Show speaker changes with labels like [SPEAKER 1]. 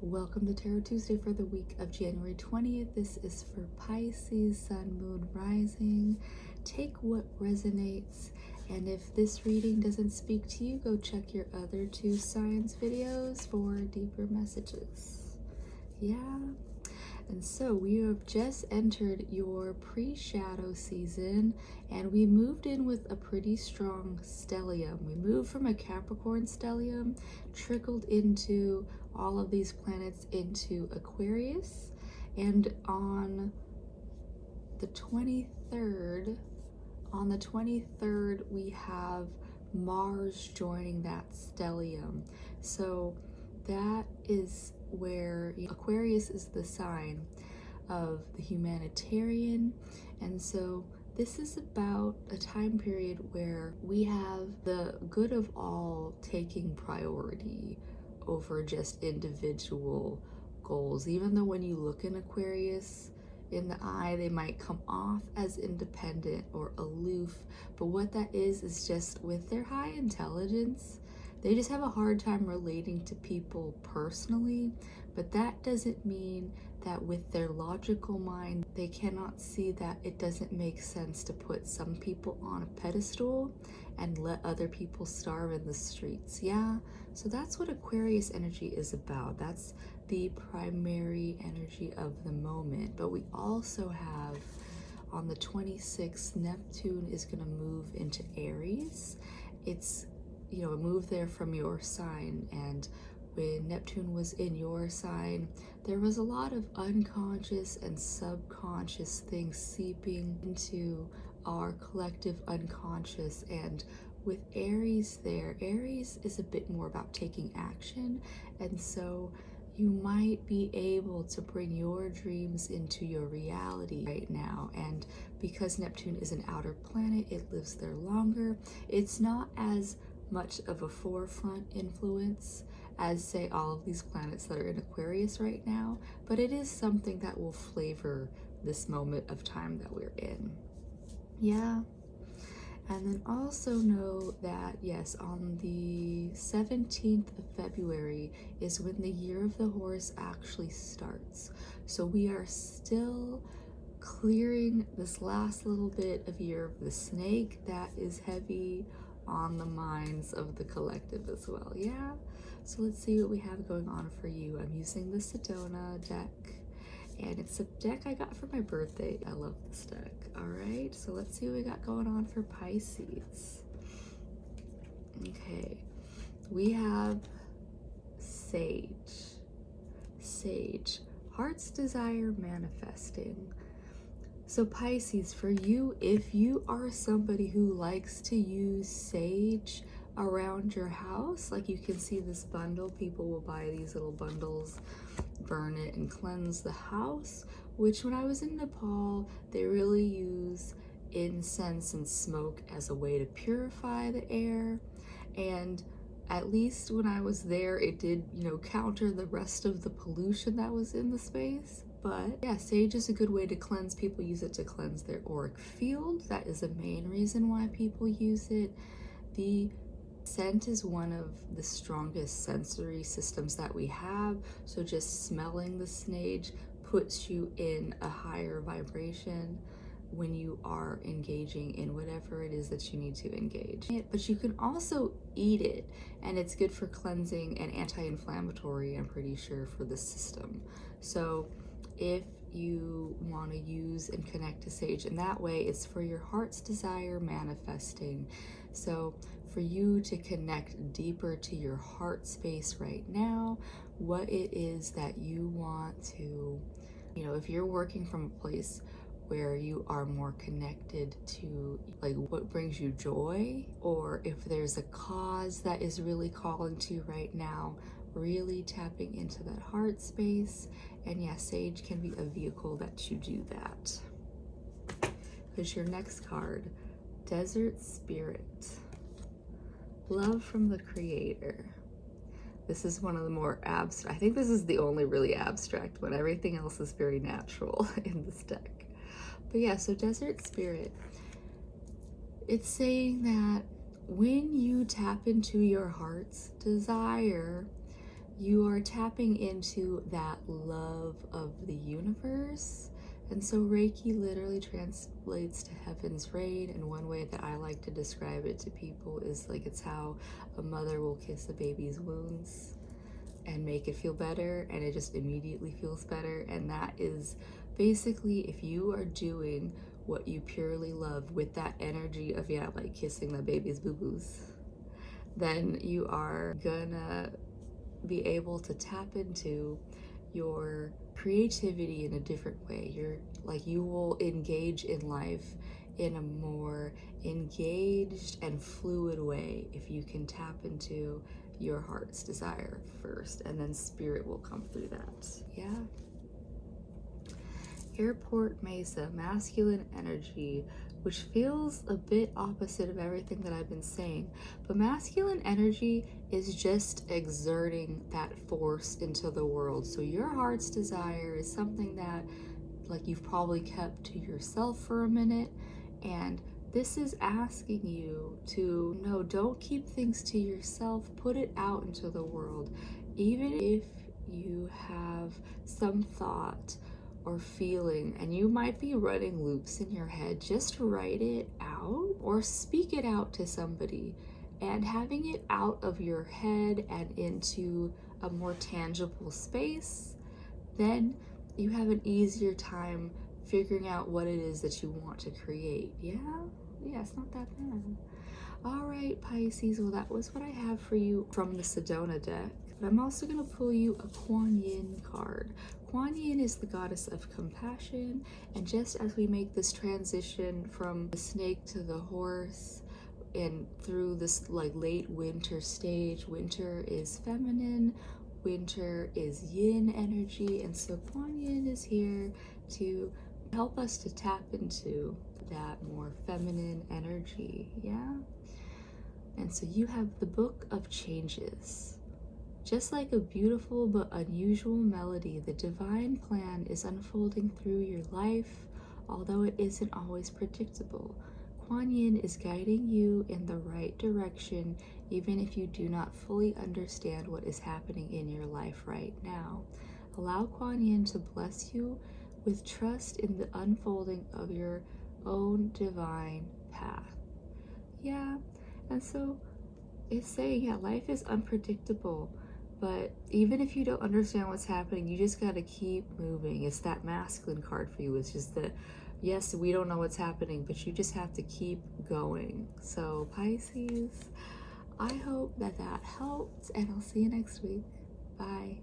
[SPEAKER 1] Welcome to Tarot Tuesday for the week of January 20th. This is for Pisces, Sun, Moon, Rising. Take what resonates, and if this reading doesn't speak to you, go check your other two signs videos for deeper messages. Yeah. And so we have just entered your pre-shadow season, and we moved in with a pretty strong stellium. We moved from a Capricorn stellium, trickled into all of these planets into Aquarius, and on the 23rd we have Mars joining that stellium. So that is where Aquarius is the sign of the humanitarian, and so this is about a time period where we have the good of all taking priority over just individual goals. Even though when you look in Aquarius in the eye, they might come off as independent or aloof, but what that is just with their high intelligence, they just have a hard time relating to people personally. But that doesn't mean that with their logical mind, they cannot see that it doesn't make sense to put some people on a pedestal and let other people starve in the streets. Yeah, so that's what Aquarius energy is about. That's the primary energy of the moment. But we also have on the 26th, Neptune is going to move into Aries. It's move there from your sign, and when Neptune was in your sign, there was a lot of unconscious and subconscious things seeping into our collective unconscious. And with Aries there, Aries is a bit more about taking action, and so you might be able to bring your dreams into your reality right now. And because Neptune is an outer planet, it lives there longer. It's not as much of a forefront influence as, say, all of these planets that are in Aquarius right now, but it is something that will flavor this moment of time that we're in. Yeah. And then also know that, yes, on the 17th of February is when the year of the horse actually starts. So we are still clearing this last little bit of year of the snake that is heavy on the minds of the collective as well. Yeah, so let's see what we have going on for you. I'm using the Sedona deck, and it's a deck I got for my birthday. I love this deck. All right, so let's see what we got going on for Pisces. Okay, we have Sage, Heart's Desire manifesting. So Pisces, for you, if you are somebody who likes to use sage around your house, like you can see this bundle, people will buy these little bundles, burn it and cleanse the house, which when I was in Nepal, they really use incense and smoke as a way to purify the air. And at least when I was there, it did, counter the rest of the pollution that was in the space. But yeah, sage is a good way to cleanse. People use it to cleanse their auric field. That is the main reason why people use it. The scent is one of the strongest sensory systems that we have. So just smelling the sage puts you in a higher vibration when you are engaging in whatever it is that you need to engage. But you can also eat it, and it's good for cleansing and anti-inflammatory, I'm pretty sure, for the system. So if you want to use and connect to sage in that way, it's for your heart's desire manifesting. So for you to connect deeper to your heart space right now, what it is that you want to, if you're working from a place where you are more connected to like what brings you joy, or if there's a cause that is really calling to you right now, really tapping into that heart space. And yeah, sage can be a vehicle that you do that. Here's your next card, Desert Spirit, love from the Creator. This is one of the more abstract, I think this is the only really abstract one. Everything else is very natural in this deck. But yeah, so Desert Spirit, it's saying that when you tap into your heart's desire, you are tapping into that love of the universe. And so Reiki literally translates to heaven's rain, and one way that I like to describe it to people is like it's how a mother will kiss a baby's wounds and make it feel better, and it just immediately feels better. And that is basically, if you are doing what you purely love with that energy of, yeah, like kissing the baby's boo-boos, then you are gonna be able to tap into your creativity in a different way. You will engage in life in a more engaged and fluid way if you can tap into your heart's desire first, and then spirit will come through that. Yeah. Airport Mesa, masculine energy, which feels a bit opposite of everything that I've been saying. But masculine energy is just exerting that force into the world. So your heart's desire is something that, like, you've probably kept to yourself for a minute, and this is asking you to, no, don't keep things to yourself, put it out into the world. Even if you have some thought or feeling and you might be running loops in your head, just write it out or speak it out to somebody. And having it out of your head and into a more tangible space, then you have an easier time figuring out what it is that you want to create. Yeah, it's not that bad. All right, Pisces, well, that was what I have for you from the Sedona deck. But I'm also going to pull you a Kuan card. Kuan is the goddess of compassion, and just as we make this transition from the snake to the horse and through this like late winter stage, winter is feminine, winter is yin energy, and so Kuan is here to help us to tap into that more feminine energy. Yeah. And so you have the Book of Changes. Just like a beautiful but unusual melody, the divine plan is unfolding through your life, although it isn't always predictable. Kuan is guiding you in the right direction, even if you do not fully understand what is happening in your life right now. Allow Kuan to bless you with trust in the unfolding of your own divine path. Yeah, and so it's saying, yeah, life is unpredictable, but even if you don't understand what's happening, you just got to keep moving. It's that masculine card for you. It's just that, yes, we don't know what's happening, but you just have to keep going. So Pisces, I hope that helped, and I'll see you next week. Bye.